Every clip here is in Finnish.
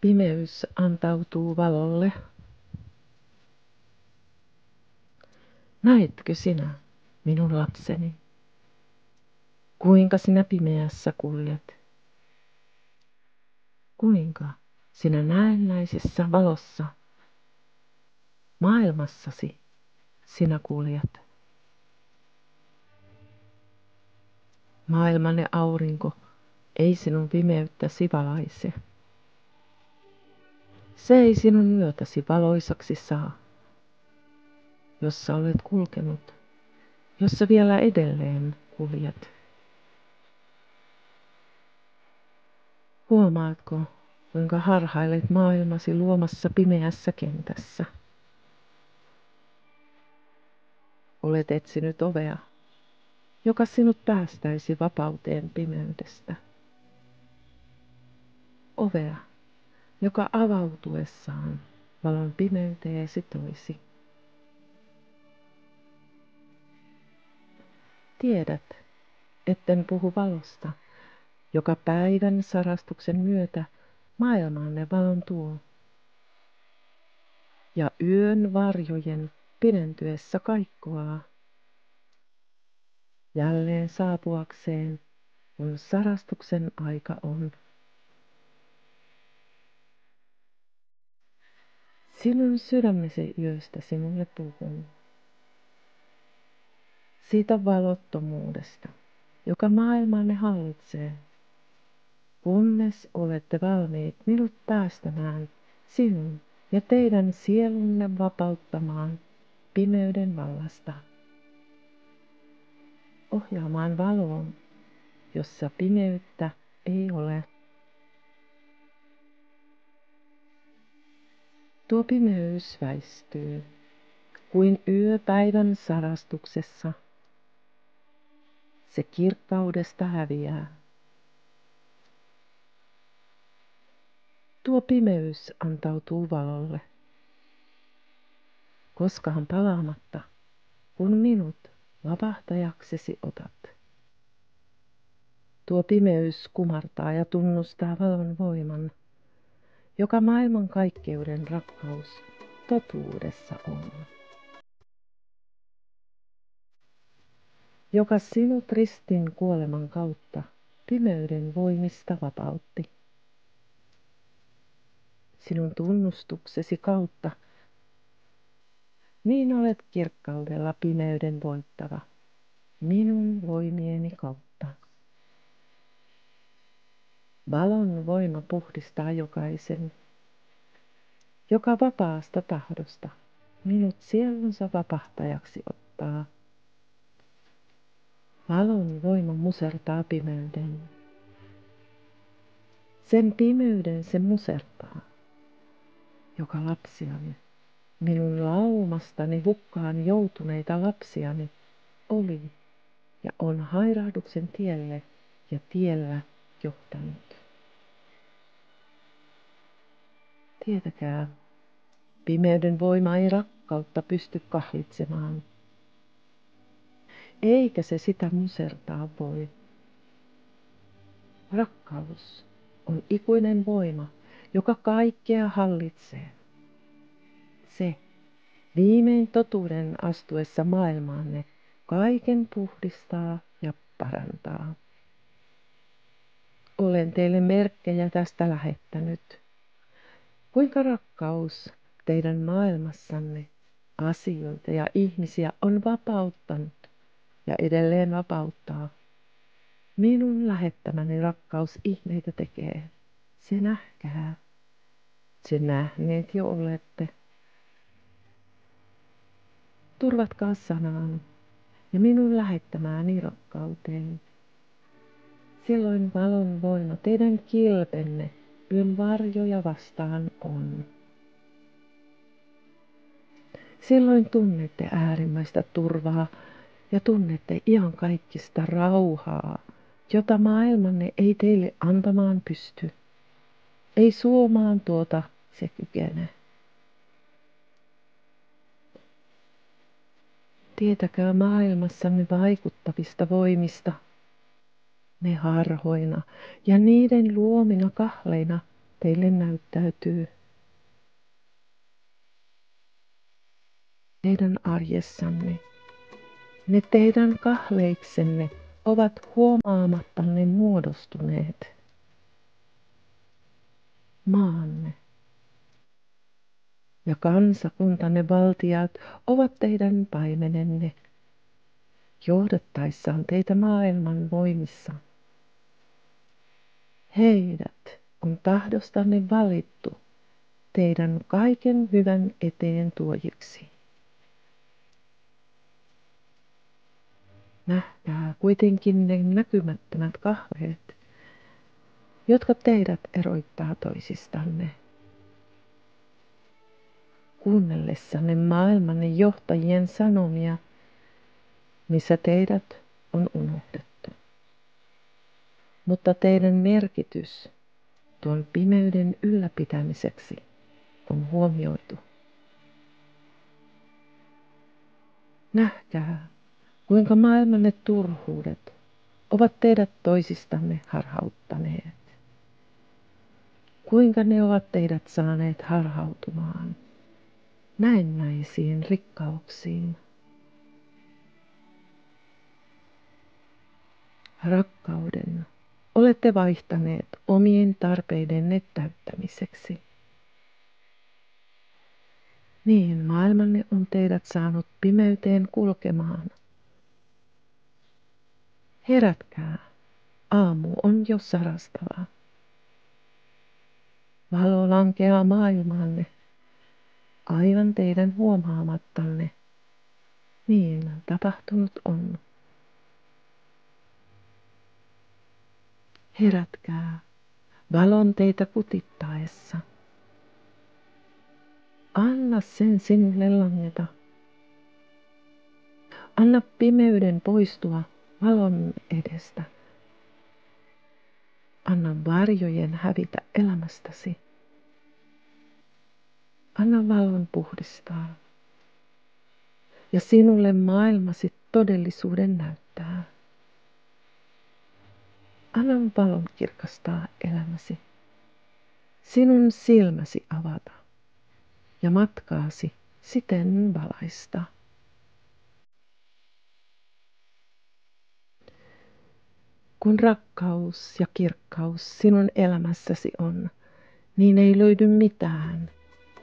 Pimeys antautuu valolle. Näetkö sinä, minun lapseni, kuinka sinä pimeässä kuljet? Kuinka sinä näennäisessä valossa maailmassasi sinä kuljet? Maailmanne aurinko ei sinun pimeyttäsi valaise. Se ei sinun yötäsi valoisaksi saa, jossa olet kulkenut, jossa vielä edelleen kuljet. Huomaatko, kuinka harhailet maailmasi luomassa pimeässä kentässä? Olet etsinyt ovea, joka sinut päästäisi vapauteen pimeydestä. Ovea, joka avautuessaan valon pimeyteesi toisi. Tiedät, etten puhu valosta, joka päivän sarastuksen myötä maailmaanne valon tuo. Ja yön varjojen pidentyessä kaikkoaa, jälleen saapuakseen, kun sarastuksen aika on. Sinun sydämesi yöstä sinulle puhun. Siitä valottomuudesta, joka maailmanne hallitsee, kunnes olette valmiit minut päästämään sinun ja teidän sielunne vapauttamaan pimeyden vallasta. Ohjaamaan valoon, jossa pimeyttä ei ole. Tuo pimeys väistyy kuin yö päivän sarastuksessa. Se kirkkaudesta häviää. Tuo pimeys antautuu valolle. Koskahan palaamatta, kun minut vapahtajaksesi otat. Tuo pimeys kumartaa ja tunnustaa valon voiman, joka maailman kaikkeuden rakkaus totuudessa on. Joka sinut ristin kuoleman kautta pimeyden voimista vapautti. Sinun tunnustuksesi kautta niin olet kirkkaudella pimeyden voittava, minun voimieni kautta. Valon voima puhdistaa jokaisen, joka vapaasta tahdosta minut sielunsa vapahtajaksi ottaa. Valon voima musertaa pimeyden. Sen pimeyden se musertaa, joka lapsiani, minun laumastani hukkaan joutuneita lapsiani, oli ja on hairahduksen tielle ja tiellä johtanut. Tietäkää, pimeyden voima ei rakkautta pysty kahlitsemaan, eikä se sitä musertaa voi. Rakkaus on ikuinen voima, joka kaikkea hallitsee. Se, viimein totuuden astuessa maailmaanne, kaiken puhdistaa ja parantaa. Olen teille merkkejä tästä lähettänyt. Kuinka rakkaus teidän maailmassanne asioita ja ihmisiä on vapauttanut ja edelleen vapauttaa. Minun lähettämäni rakkaus ihmeitä tekee. Se nähkää. Se nähneet jo olette. Turvatkaa sanaan ja minun lähettämääni rakkauteen. Silloin valon voima teidän kilpenne yön varjoja vastaan on. Silloin tunnette äärimmäistä turvaa ja tunnette iankaikkista rauhaa, jota maailmanne ei teille antamaan pysty. Ei suomaan tuota se kykene. Tietäkää maailmassamme vaikuttavista voimista. Ne harhoina ja niiden luomina kahleina teille näyttäytyy teidän arjessanne. Ne teidän kahleiksenne ovat huomaamattanne muodostuneet. Maanne ja kansakuntanne valtiat ovat teidän paimenenne, johdattaessaan teitä maailman voimissa. Heidät on tahdostanne valittu teidän kaiken hyvän eteen tuojiksi. Nähkää kuitenkin ne näkymättömät kahleet, jotka teidät eroittaa toisistanne. Kuunnellessanne maailmanne johtajien sanomia, missä teidät on unohdettu. Mutta teidän merkitys tuon pimeyden ylläpitämiseksi on huomioitu. Nähkää, kuinka maailmanne turhuudet ovat teidät toisistanne harhauttaneet. Kuinka ne ovat teidät saaneet harhautumaan näennäisiin rikkauksiin. Rakkauden olette vaihtaneet omien tarpeidenne täyttämiseksi. Niin maailmanne on teidät saanut pimeyteen kulkemaan. Herätkää, aamu on jo sarastava. Valo lankeaa maailmaanne, aivan teidän huomaamattanne. Niin tapahtunut on. Herätkää, valon teitä kutittaessa. Anna sen sinulle langeta. Anna pimeyden poistua valon edestä. Anna varjojen hävitä elämästäsi. Anna valon puhdistaa. Ja sinulle maailmasi todellisuuden näyttää. Anna valon kirkastaa elämäsi. Sinun silmäsi avata ja matkaasi siten valaista. Kun rakkaus ja kirkkaus sinun elämässäsi on, niin ei löydy mitään,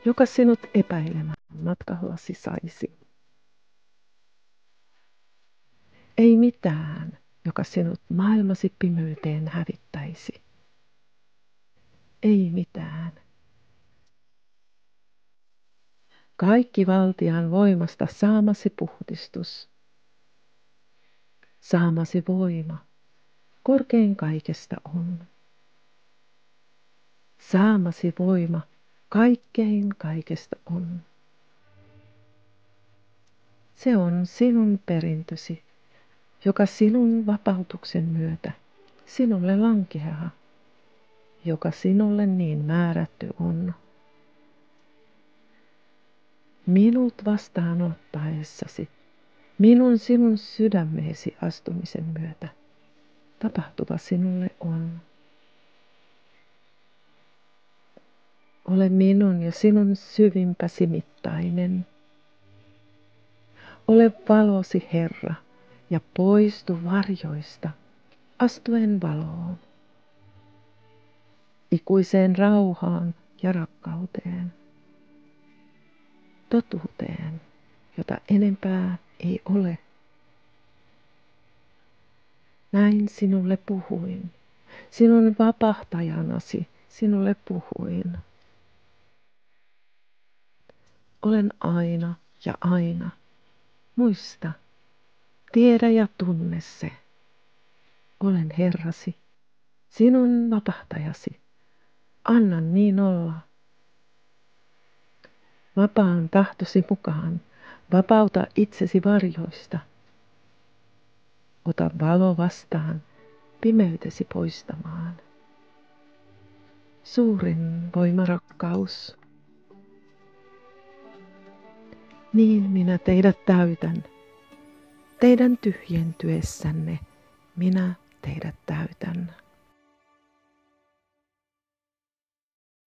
joka sinut epäilemään matkallasi saisi. Ei mitään, joka sinut maailmasi pimeyteen hävittäisi. Ei mitään. Kaikki valtian voimasta saamasi puhdistus, saamasi voima, korkein kaikesta on. Saamasi voima, kaikkein kaikesta on. Se on sinun perintösi, joka sinun vapautuksen myötä sinulle lankeaa, joka sinulle niin määrätty on. Minut vastaanottaessasi, minun sinun sydämeesi astumisen myötä, tapahtuva sinulle on. Ole minun ja sinun syvimpäsi mittainen. Ole valosi, Herra, ja poistu varjoista, astuen valoon, ikuiseen rauhaan ja rakkauteen, totuuteen, jota enempää ei ole. Näin sinulle puhuin, sinun vapahtajanasi sinulle puhuin. Olen aina ja aina. Muista, tiedä ja tunne se. Olen Herrasi, sinun vapahtajasi. Anna niin olla. Vapaan tahtosi mukaan, vapauta itsesi varjoista. Ota valo vastaan, pimeytesi poistamaan. Suurin voima rakkaus. Niin minä teidät täytän. Teidän tyhjentyessänne minä teidät täytän.